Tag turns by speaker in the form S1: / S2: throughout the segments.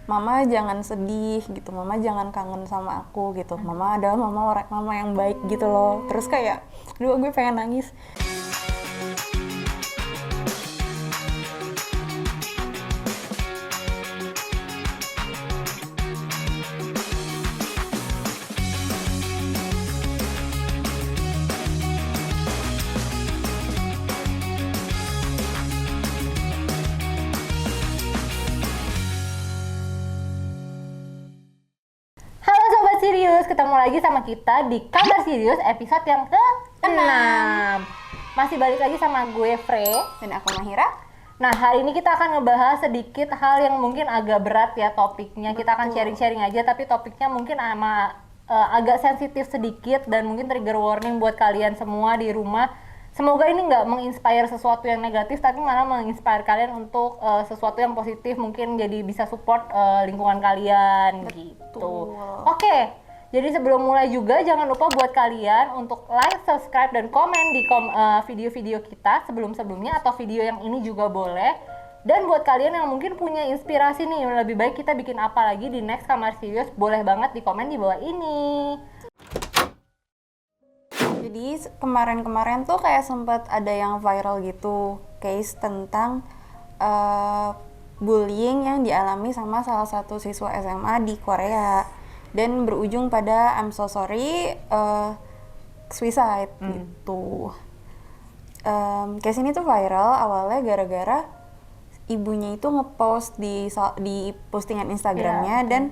S1: mama jangan sedih gitu, mama jangan kangen sama aku gitu, mama adalah mama yang baik gitu loh. Terus kayak aduh gue pengen nangis.
S2: Halo Sobat Sirius, ketemu lagi sama kita di Kabar Sirius episode yang ke-6. Masih balik lagi sama gue, Fre.
S1: Dan aku Mahira.
S2: Nah, hari ini kita akan ngebahas sedikit hal yang mungkin agak berat ya topiknya. Kita akan sharing-sharing aja, tapi topiknya mungkin agak sensitif sedikit dan mungkin trigger warning buat kalian semua di rumah. Semoga ini nggak menginspire sesuatu yang negatif, tapi malah menginspire kalian untuk sesuatu yang positif, mungkin jadi bisa support lingkungan kalian.
S1: Betul.
S2: Gitu. Oke, jadi sebelum mulai juga jangan lupa buat kalian untuk like, subscribe, dan komen di video-video kita sebelum-sebelumnya atau video yang ini juga boleh. Dan buat kalian yang mungkin punya inspirasi nih, lebih baik kita bikin apa lagi di next Kamar Serius, boleh banget di komen di bawah ini.
S1: Jadi kemarin-kemarin tuh kayak sempat ada yang viral gitu, case tentang bullying yang dialami sama salah satu siswa SMA di Korea dan berujung pada I'm so sorry suicide gitu. Case ini tuh viral awalnya gara-gara ibunya itu ngepost di postingan Instagramnya dan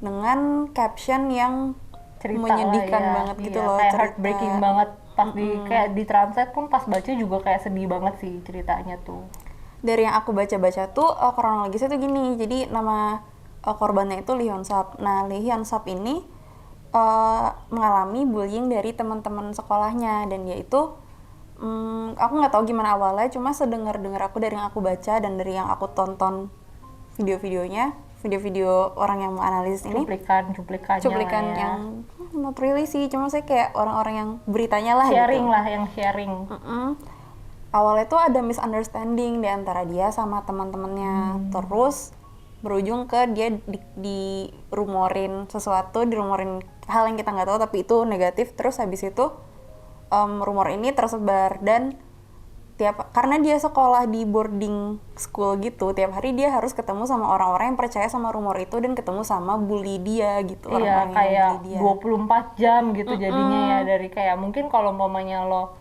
S1: dengan caption yang
S2: Cerita
S1: menyedihkan
S2: lah ya.
S1: banget gitu
S2: Iya,
S1: loh,
S2: kayak
S1: cerita.
S2: heartbreaking banget pas kayak di translate pun pas baca juga kayak sedih banget sih ceritanya tuh.
S1: Dari yang aku baca-baca tuh kronologisnya tuh gini, jadi nama korbannya itu Lee Hyun Sap. Nah, Lee Hyun Sap ini mengalami bullying dari teman-teman sekolahnya dan dia itu aku nggak tahu gimana awalnya, cuma sedengar-dengar aku dari yang aku baca dan dari yang aku tonton video-videonya, video-video orang yang menganalisis ini,
S2: Cuplikan
S1: cuplikan
S2: lah ya.
S1: yang not really sih, cuma saya kayak orang-orang yang beritanya lah
S2: Sharing
S1: gitu.
S2: lah, yang sharing.
S1: Awalnya tuh ada misunderstanding di antara dia sama teman-temannya, terus berujung ke dia dirumorin sesuatu, dirumorin hal yang kita nggak tahu tapi itu negatif. Terus habis itu rumor ini tersebar dan karena dia sekolah di boarding school gitu, tiap hari dia harus ketemu sama orang-orang yang percaya sama rumor itu dan ketemu sama bully dia gitu.
S2: Iya,
S1: orang-orang yang
S2: kayak
S1: bully dia.
S2: 24 jam gitu jadinya ya, dari kayak mungkin kalau umpamanya lo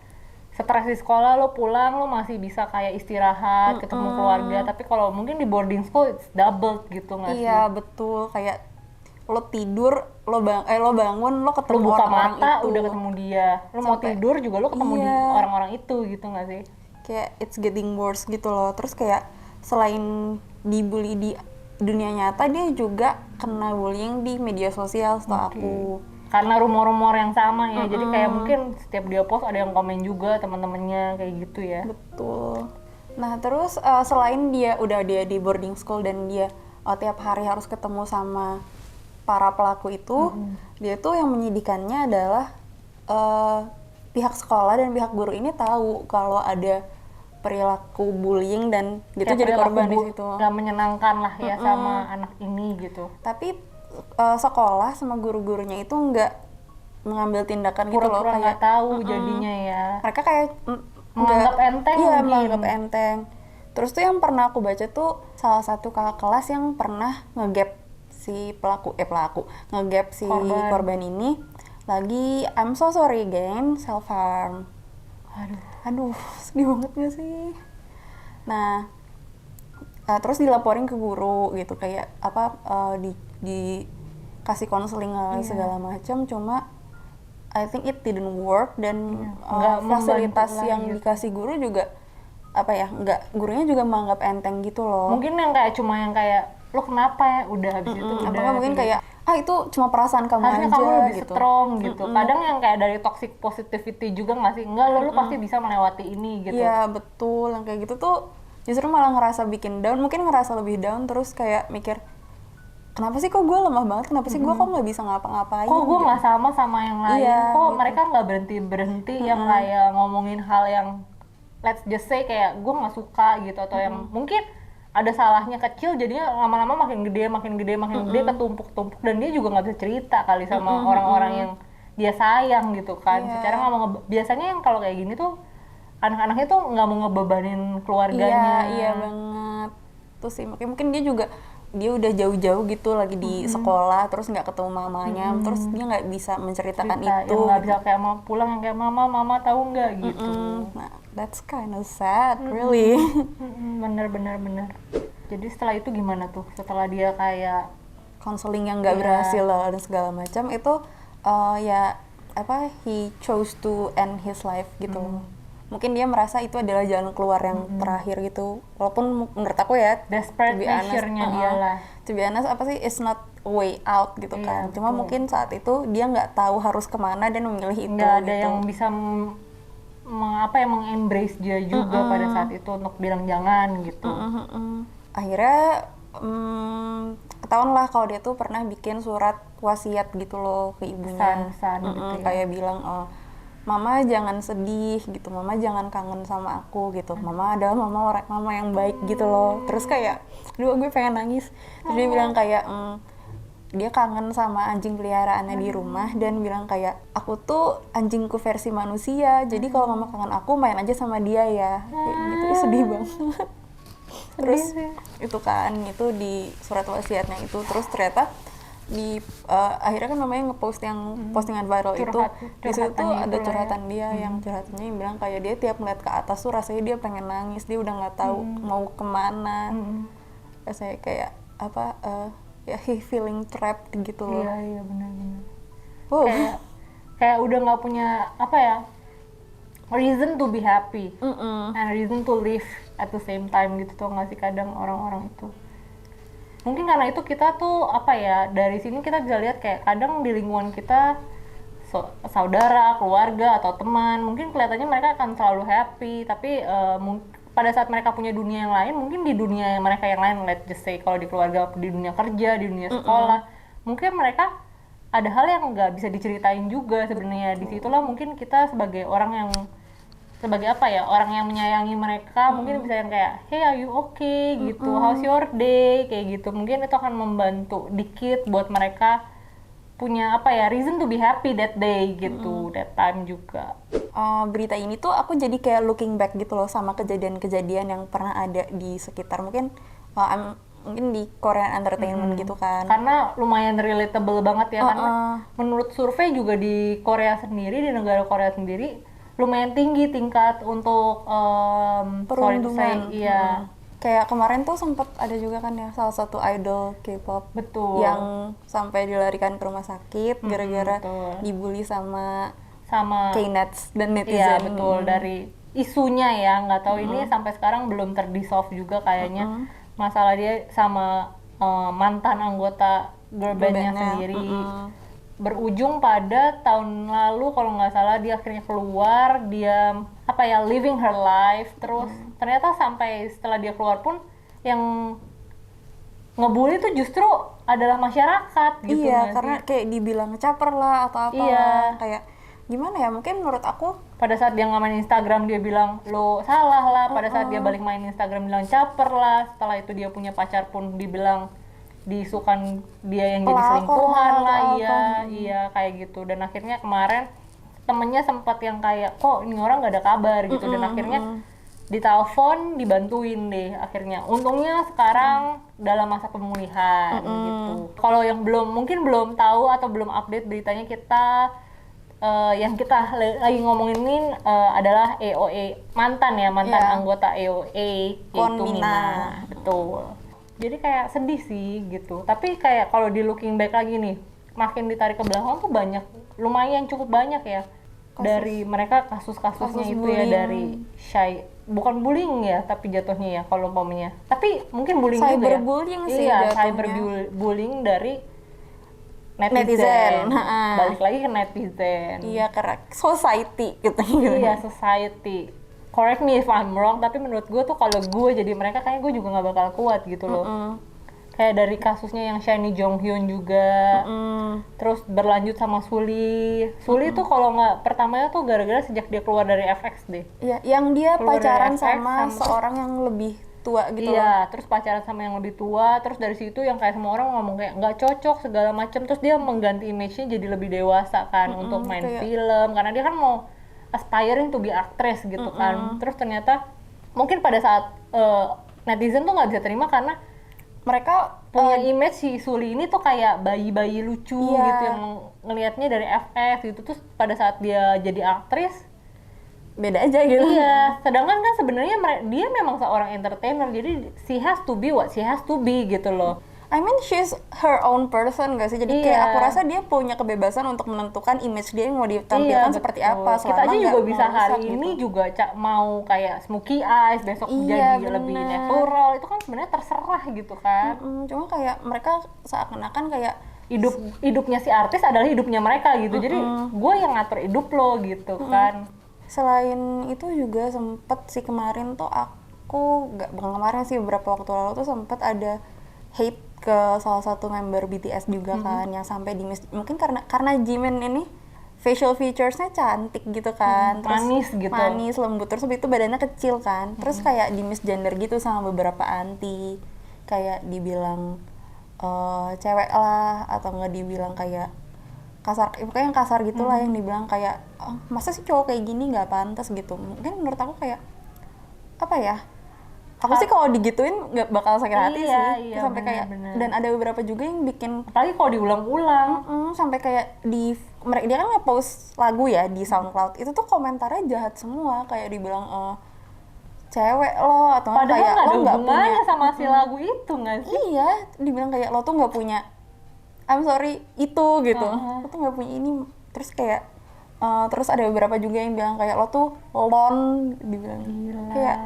S2: stres di sekolah, lo pulang lo masih bisa kayak istirahat, ketemu keluarga, tapi kalau mungkin di boarding school it's double gitu nggak sih?
S1: Iya betul, kayak lo tidur, lo bangun, lo
S2: Lo
S1: ketemu
S2: buka
S1: orang-orang
S2: mata
S1: itu.
S2: udah ketemu dia, lo mau
S1: Sampai-
S2: tidur juga lo ketemu di
S1: Iya.
S2: orang-orang itu gitu nggak sih?
S1: Kayak it's getting worse gitu loh. Terus kayak selain dibully di dunia nyata, dia juga kena bullying di media sosial setahu aku.
S2: Karena rumor-rumor yang sama ya, jadi kayak mungkin setiap dia post ada yang komen juga teman-temannya kayak gitu ya.
S1: Betul. Nah terus selain dia di boarding school dan dia tiap hari harus ketemu sama para pelaku itu, dia tuh yang menyedihkannya adalah pihak sekolah dan pihak guru ini tahu kalau ada perilaku bullying dan dia tuh jadi korban di situ.
S2: Gak menyenangkan lah ya sama anak ini gitu.
S1: Tapi sekolah sama guru-gurunya itu nggak mengambil tindakan gitu loh,
S2: Pura-pura
S1: kayak
S2: nggak tahu jadinya ya.
S1: mereka kayak
S2: Menganggap enteng
S1: iya,
S2: mungkin.
S1: menganggap enteng. Terus tuh yang pernah aku baca tuh salah satu kakak kelas yang pernah ngegap si ngegap si korban ini lagi I'm so sorry again self harm. Aduh, sedih banget gak sih? Nah, terus dilaporin ke guru gitu, kayak dikasih konseling segala macam, cuma I think it didn't work dan
S2: nggak
S1: fasilitas
S2: membantu lah
S1: yang
S2: gitu.
S1: dikasih guru juga gurunya juga menganggap enteng gitu loh.
S2: Mungkin yang kayak cuma yang kayak lo kenapa ya, udah habis itu udah.
S1: Apakah mungkin kayak itu cuma perasaan kamu
S2: harusnya
S1: aja
S2: kamu lebih
S1: gitu.
S2: strong gitu. Kadang yang kayak dari toxic positivity juga nggak sih? Enggak, lo pasti bisa melewati ini gitu.
S1: Iya betul, yang kayak gitu tuh justru malah ngerasa bikin down, mungkin ngerasa lebih down, terus kayak mikir kenapa sih kok gue lemah banget, kenapa sih gue kok nggak bisa ngapa-ngapain,
S2: Kok gue
S1: gitu.
S2: nggak sama yang lain?
S1: Iya,
S2: Kok
S1: gitu.
S2: mereka nggak berhenti yang kayak ngomongin hal yang let's just say kayak gue nggak suka gitu, atau yang mungkin ada salahnya kecil jadinya lama-lama makin gede ketumpuk-tumpuk, dan dia juga nggak bisa cerita kali sama orang-orang yang dia sayang gitu kan. Secara nggak mau biasanya yang kalau kayak gini tuh anak-anaknya tuh nggak mau ngebebanin keluarganya.
S1: Iya banget. Terus sih mungkin dia udah jauh-jauh gitu lagi di sekolah, terus nggak ketemu mamanya, terus dia nggak bisa menceritakan itu.
S2: Yang nggak bisa kayak mau pulang yang kayak mama tahu nggak gitu.
S1: Nah, that's kind of sad, really.
S2: Bener. Jadi setelah itu gimana tuh? Setelah dia kayak
S1: Counseling yang nggak berhasil lah dan segala macam itu, he chose to end his life gitu. Mungkin dia merasa itu adalah jalan keluar yang terakhir gitu. Walaupun menurut aku ya,
S2: desperate measure-nya dia lah.
S1: To be honest, it's not a way out gitu kan. Cuma mungkin saat itu dia nggak tahu harus kemana dan memilih itu.
S2: Nggak ada yang bisa mengembrace dia juga pada saat itu untuk bilang jangan gitu.
S1: Akhirnya ketahuan lah kalau dia tuh pernah bikin surat wasiat gitu loh ke ibunya.
S2: Pesan gitu ya.
S1: Kayak bilang, Mama jangan sedih gitu, Mama jangan kangen sama aku gitu. Mama adalah mama yang baik gitu loh. Terus kayak, gue pengen nangis. Terus dia bilang kayak, dia kangen sama anjing peliharaannya di rumah dan bilang kayak, aku tuh anjingku versi manusia. Jadi kalau Mama kangen aku, main aja sama dia ya. Kayak gitu, sedih banget. Terus itu kan, itu di surat wasiatnya itu. Terus ternyata akhirnya kan namanya ngepost yang postingan viral itu, di situ tuh ada curhatan dia yang curhatannya yang bilang kayak dia tiap ngeliat ke atas tuh rasanya dia pengen nangis, dia udah nggak tahu mau kemana. Rasanya kayak he feeling trapped gitu loh.
S2: Iya benar. Kayak udah nggak punya reason to be happy and reason to live at the same time gitu tuh nggak sih kadang orang-orang itu. Mungkin karena itu kita tuh dari sini kita bisa lihat kayak kadang di lingkungan kita saudara, keluarga atau teman mungkin kelihatannya mereka akan selalu happy, tapi pada saat mereka punya dunia yang lain, mungkin di dunia mereka yang lain, let's just say kalau di keluarga, di dunia kerja, di dunia sekolah, mungkin mereka ada hal yang nggak bisa diceritain juga sebenarnya. Disitulah mungkin kita sebagai orang yang orang yang menyayangi mereka mungkin bisa yang kayak, hey are you okay gitu, how's your day, kayak gitu. Mungkin itu akan membantu dikit buat mereka punya reason to be happy that day gitu, that time juga.
S1: Berita ini tuh aku jadi kayak looking back gitu loh sama kejadian-kejadian yang pernah ada di sekitar, mungkin di Korean entertainment gitu kan.
S2: Karena lumayan relatable banget ya, karena menurut survei juga di Korea sendiri, di negara Korea sendiri lumayan tinggi tingkat untuk
S1: perundungan. Kayak kemarin tuh sempat ada juga kan ya salah satu idol K-pop yang sampai dilarikan ke rumah sakit gara-gara dibully sama K-nets dan netizen.
S2: Iya betul, dari isunya ya, nggak tahu ini sampai sekarang belum terdissolve juga kayaknya. Masalah dia sama mantan anggota girl bandnya sendiri. Berujung pada tahun lalu kalau nggak salah dia akhirnya keluar, dia living her life. Terus ternyata sampai setelah dia keluar pun yang ngebully tuh justru adalah masyarakat gitu.
S1: Iya, karena kayak dibilang caper lah atau apa. Kayak gimana ya, mungkin menurut aku
S2: pada saat dia nggak main Instagram dia bilang lo salah lah, pada saat dia balik main Instagram bilang caper lah, setelah itu dia punya pacar pun dibilang diisukan dia yang jadi selingkuhan lah. Iya kayak gitu. Dan akhirnya kemarin temennya sempat yang kayak kok ini orang nggak ada kabar gitu, dan akhirnya ditelepon, dibantuin deh akhirnya. Untungnya sekarang dalam masa pemulihan gitu. Kalau yang mungkin belum tahu atau belum update beritanya, kita yang kita lagi ngomongin ini adalah EOA, mantan anggota EOA yaitu Mina. Betul. Jadi kayak sedih sih gitu. Tapi kayak kalau di looking back lagi nih, makin ditarik ke belakang tuh lumayan cukup banyak ya. Dari mereka kasus-kasusnya itu bullying. Ya dari bukan bullying ya, tapi jatuhnya ya kalau umpamanya. Tapi mungkin bullying juga ya.
S1: Cyberbullying sih
S2: jatuhnya.
S1: Iya,
S2: cyberbullying dari netizen. Balik lagi ke netizen.
S1: Iya, karena society gitu.
S2: Iya, society. Correct me if I'm wrong, tapi menurut gue tuh kalau gue jadi mereka kayaknya gue juga nggak bakal kuat gitu loh. Kayak dari kasusnya yang Shiny Jonghyun juga, terus berlanjut sama Suli tuh kalau nggak pertamanya tuh gara-gara sejak dia keluar dari FX deh.
S1: Iya, yang dia pacaran sama seorang yang lebih tua gitu loh.
S2: Iya, terus pacaran sama yang lebih tua, terus dari situ yang kayak semua orang ngomong kayak nggak cocok segala macam, terus dia mengganti image-nya jadi lebih dewasa kan untuk main
S1: kayak-
S2: film, karena dia kan mau aspiring to be actress gitu kan. Terus ternyata mungkin pada saat netizen tuh nggak bisa terima karena
S1: Mereka
S2: punya image si Suli ini tuh kayak bayi-bayi lucu
S1: Iya.
S2: gitu yang ngelihatnya dari FX gitu, terus pada saat dia jadi aktris
S1: beda aja gitu.
S2: iya, sedangkan kan sebenarnya dia memang seorang entertainer, jadi she has to be what she has to be gitu loh.
S1: I mean she's her own person gak sih? Jadi kayak
S2: Iya.
S1: aku rasa dia punya kebebasan untuk menentukan image dia yang mau ditampilkan
S2: Iya,
S1: seperti
S2: betul.
S1: apa.
S2: Kita
S1: selama
S2: aja juga
S1: nggak
S2: bisa
S1: merusak
S2: hari
S1: gitu.
S2: ini juga mau kayak smoky eyes, besok
S1: Iya,
S2: jadi lebih
S1: bener.
S2: natural, itu kan sebenarnya terserah gitu kan.
S1: Cuma kayak mereka seakan-akan kayak
S2: Hidupnya si artis adalah hidupnya mereka gitu, jadi gue yang ngatur hidup lo gitu kan.
S1: selain itu juga sempet sih kemarin tuh aku bukan kemarin sih, beberapa waktu lalu tuh sempet ada hate ke salah satu member BTS juga kan, yang sampai mungkin karena Jimin ini facial featuresnya cantik gitu kan,
S2: Manis gitu.
S1: manis lembut, terus habis itu badannya kecil kan, terus kayak di misgender gitu sama beberapa anti, kayak dibilang cewek lah, atau nggak dibilang kayak kasar, pokoknya yang kasar gitulah, yang dibilang kayak masa sih cowok kayak gini nggak pantas gitu. Mungkin menurut aku kayak apa ya, aku sih kalau digituin nggak bakal sakit hati
S2: Iya,
S1: sih,
S2: iya,
S1: sampai
S2: bener,
S1: kayak
S2: bener.
S1: dan ada beberapa juga yang bikin
S2: Apalagi kalau diulang-ulang.
S1: sampai kayak dia kan nge-post lagu ya di SoundCloud, itu tuh komentarnya jahat semua, kayak dibilang cewek lo, atau
S2: Padahal
S1: kayak
S2: nggak
S1: lo
S2: ada
S1: nggak
S2: hubungannya
S1: punya.
S2: sama si lagu itu nggak sih?
S1: Iya, dibilang kayak lo tuh nggak punya, I'm sorry, itu gitu. Lo tuh nggak punya ini. Terus kayak terus ada beberapa juga yang bilang kayak lo tuh lon, dibilang.
S2: Gila.
S1: Kayak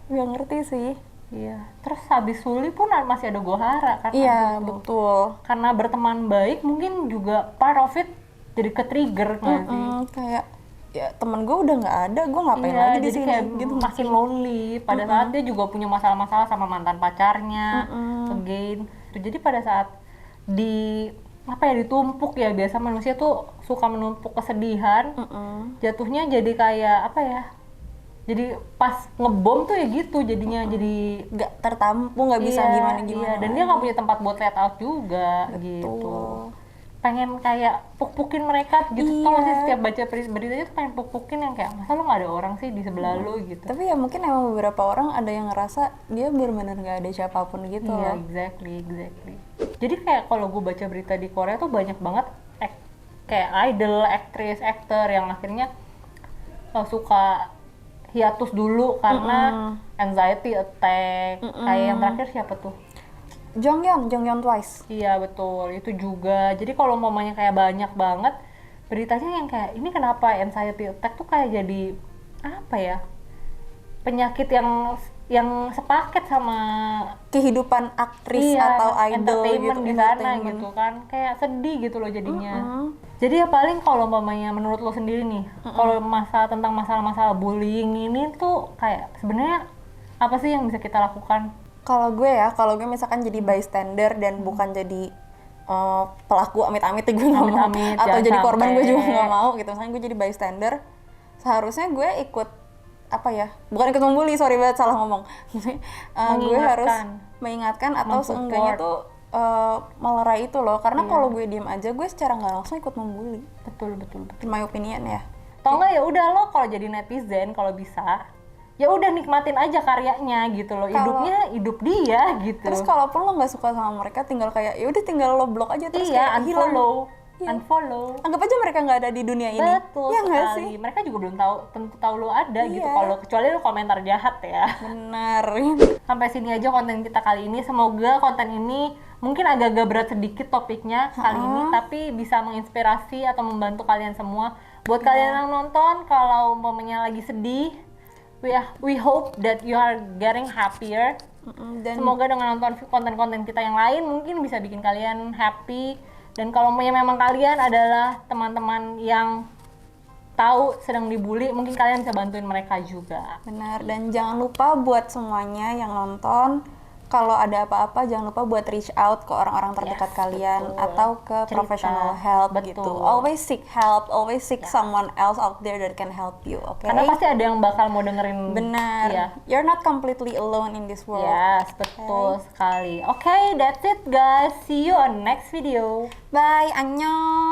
S1: nggak ngerti sih.
S2: Iya. Terus habis Suli pun masih ada Gohara kan?
S1: Iya,
S2: abis itu.
S1: betul.
S2: Karena berteman baik mungkin juga part of it jadi ke-trigger nggak sih?
S1: Kayak ya temen gue udah nggak ada, gue ngapain
S2: Iya,
S1: lagi di
S2: jadi
S1: sini
S2: kayak
S1: gitu.
S2: makin lonely. Pada saat dia juga punya masalah-masalah sama mantan pacarnya, again. Jadi pada saat ditumpuk ya, biasa manusia tuh suka menumpuk kesedihan, jatuhnya jadi kayak apa ya? Jadi pas ngebom tuh ya gitu, jadinya jadi
S1: Nggak tertampung, nggak bisa
S2: iya,
S1: gimana-gimana.
S2: iya. Dan dia nggak punya tempat buat let out juga gitu. Pengen kayak puk-pukin mereka gitu.
S1: Iya.
S2: Tau gak sih setiap baca beritanya tuh pengen puk-pukin yang kayak masa lu nggak ada orang sih di sebelah lu gitu.
S1: Tapi ya mungkin emang beberapa orang ada yang ngerasa dia benar-benar nggak ada siapapun gitu
S2: Iya,
S1: loh.
S2: exactly. Jadi kayak kalau gue baca berita di Korea tuh banyak banget kayak idol, aktris, aktor yang akhirnya suka hiatus dulu karena anxiety attack. Kayak yang terakhir siapa tuh?
S1: Jonghyun Twice.
S2: Iya betul, itu juga. Jadi kalau mamanya kayak banyak banget beritanya yang kayak ini kenapa anxiety attack tuh kayak jadi apa ya? Penyakit yang sepaket sama
S1: Kehidupan aktris
S2: iya,
S1: atau idol
S2: entertainment
S1: gitu,
S2: di sana
S1: entertainment.
S2: gitu kan. Kayak sedih gitu loh jadinya. Jadi ya paling kalau mamanya menurut lo sendiri nih, kalau tentang masalah-masalah bullying ini tuh kayak sebenarnya apa sih yang bisa kita lakukan?
S1: Kalau gue misalkan jadi bystander dan bukan jadi pelaku amit-amit, gue nggak mau,
S2: Amit-amit,
S1: atau
S2: jangan
S1: jadi korban gue juga
S2: sampai.
S1: nggak mau gitu. Misalnya gue jadi bystander, seharusnya gue ikut apa ya, bukan ikut membuli, sorry banget salah ngomong. Gue harus mengingatkan atau seenggaknya tuh melerai itu loh, karena kalau gue diem aja gue secara nggak langsung ikut membuli.
S2: Betul.
S1: In my opinion ya.
S2: Atau enggak ya udah lo kalau jadi netizen kalau bisa ya udah nikmatin aja karyanya gitu loh. Hidupnya hidup dia gitu.
S1: Terus kalaupun lo nggak suka sama mereka, tinggal kayak ya udah tinggal lo blok aja, terus
S2: iya,
S1: kayak hilang.
S2: unfollow.
S1: Anggap aja mereka nggak ada di dunia ini.
S2: Betul
S1: ya nggak
S2: sekali.
S1: sih?
S2: Mereka juga belum tentu tahu lo ada gitu.
S1: Iya.
S2: Kalau kecuali lo komentar jahat ya.
S1: Benar.
S2: Sampai sini aja konten kita kali ini. Semoga konten ini mungkin agak-agak berat sedikit topiknya kali ini, tapi bisa menginspirasi atau membantu kalian semua. Buat kalian yang nonton, kalau momennya lagi sedih, we hope that you are getting happier.
S1: Dan
S2: Semoga dengan nonton konten-konten kita yang lain mungkin bisa bikin kalian happy. Dan kalau memang kalian adalah teman-teman yang tahu sedang dibully, mungkin kalian bisa bantuin mereka juga.
S1: benar, dan jangan lupa buat semuanya yang nonton, kalau ada apa-apa jangan lupa buat reach out ke orang-orang terdekat
S2: Yes,
S1: kalian
S2: betul.
S1: atau ke
S2: Cerita.
S1: professional help gitu.
S2: Betul.
S1: Always seek help, always seek someone else out there that can help you, oke?
S2: Karena pasti ada yang bakal mau dengerin.
S1: Benar.
S2: Iya.
S1: You're not completely alone in this world.
S2: Yes, betul sekali. Oke, that's it guys. See you on next video.
S1: Bye, annyeong.